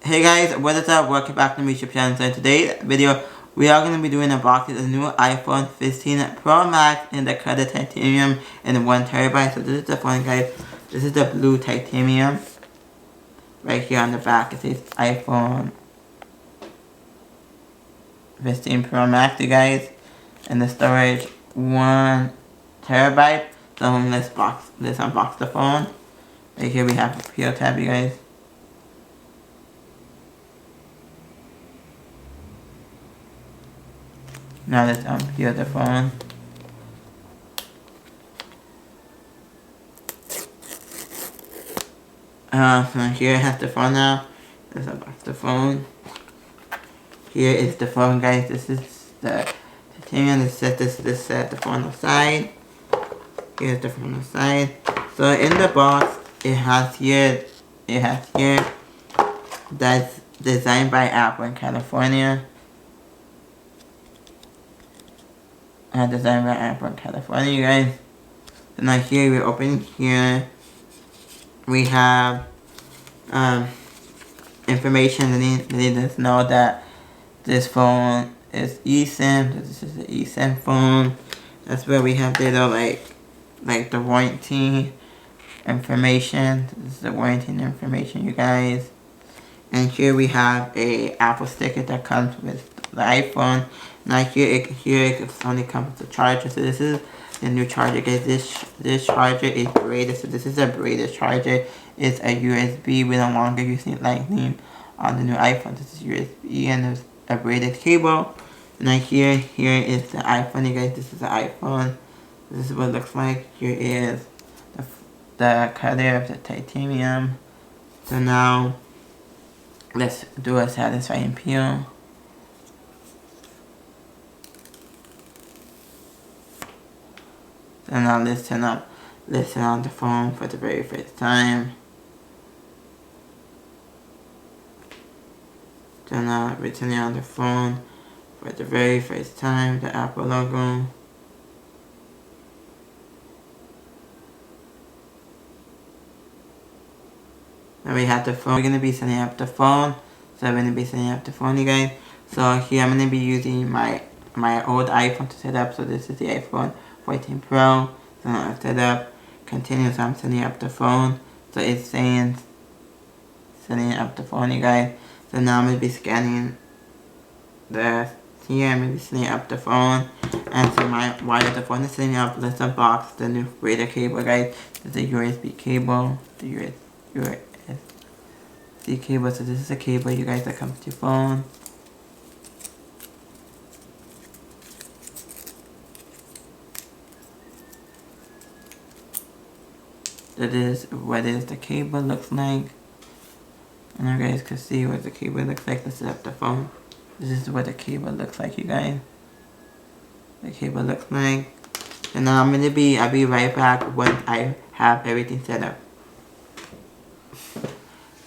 Hey guys, what is up? Welcome back to my YouTube channel. So in today's video, we are going to be doing a box of the new iPhone 15 Pro Max in the color titanium in 1TB. So this is the phone, guys. This is the blue titanium. Right here on the back, it says iPhone 15 Pro Max, you guys. And the storage 1TB. So let's unbox the phone. Right here we have a peel tab, you guys. Now let's unpeel the phone. So here I have the phone now. Let's unbox the phone. Here is the phone, guys. This is the titanium. Let's set the phone aside. Here's the phone aside. So in the box, it has here that's designed by Apple in California. Designed by Apple in California, you guys. So now here we open here. We have information that need us know that this phone is eSIM. This is the eSIM phone. That's where we have data like the warranty information. This is the warranty information, you guys. And here we have a Apple sticker that comes with the iPhone. Now here it only comes with the charger. So this is the new charger, guys. This charger is braided. So this is a braided charger. It's a USB. We no longer using Lightning on the new iPhone. This is USB and there's a braided cable. Now here is the iPhone, you guys. This is the iPhone. This is what it looks like. Here is the color of the titanium. So now let's do a satisfying peel. So now let's turn on the phone for the very first time. So now we're turning on the phone for the very first time, the Apple logo. Now we have the phone. We're going to be setting up the phone. So I'm going to be setting up the phone, you guys. So here I'm going to be using my old iPhone to set up. So this is the iPhone 14 Pro. So now I've set up. Continue, so I'm setting up the phone. So it's saying setting up the phone, you guys. So now I'm going to be scanning here I'm going to be setting up the phone. And so while the phone is setting up, let's unbox the new braided cable, guys. This is a USB cable. The USB cable. So this is a cable, you guys, that comes to your phone. That is what the cable looks like. And you guys can see what the cable looks like. Let's set up the phone. This is what the cable looks like, you guys. The cable looks like. And now I'll be right back once I have everything set up.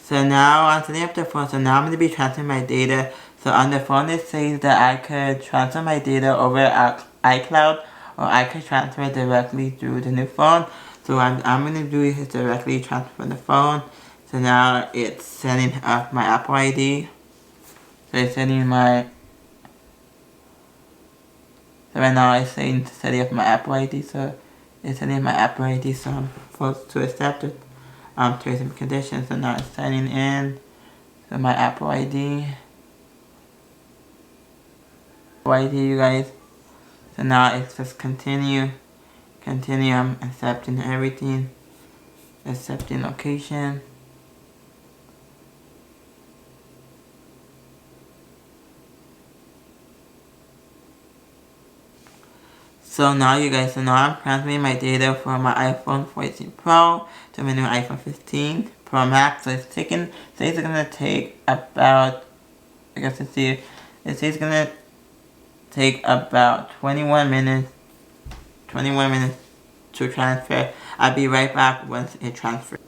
So now I'm setting up the phone. So now I'm going to be transferring my data. So on the phone it says that I could transfer my data over iCloud, or I could transfer it directly through the new phone. So I'm going to do it directly transfer from the phone. So now it's setting up my Apple ID. So it's setting my... So right now it's saying to setting up my Apple ID. So it's setting my Apple ID. So I'm supposed to accept it. Terms and conditions. So now it's signing in. So my Apple ID. Apple ID, you guys. So now it's just continue. Continue, I'm accepting everything. Accepting location. So now you guys, so now I'm transferring my data from my iPhone 14 Pro to my new iPhone 15 Pro Max. So it's gonna take about, I guess let's see, it says it's gonna take about 21 minutes to transfer. I'll be right back once it transfers.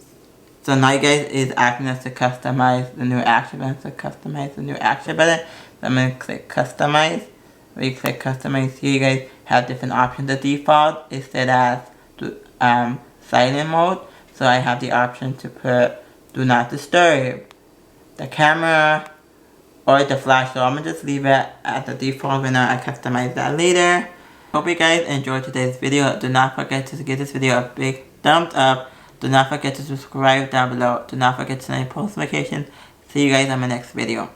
So now you guys is asking us to customize the new action button. So customize the new action button. So I'm gonna click customize. When you click customize here, you guys have different options. The default is set as silent mode. So I have the option to put do not disturb. the camera or the flash. So I'm gonna just leave it at the default and I customize that later. Hope you guys enjoyed today's video. Do not forget to give this video a big thumbs up. Do not forget to subscribe down below. Do not forget to turn on post notifications. See you guys on my next video.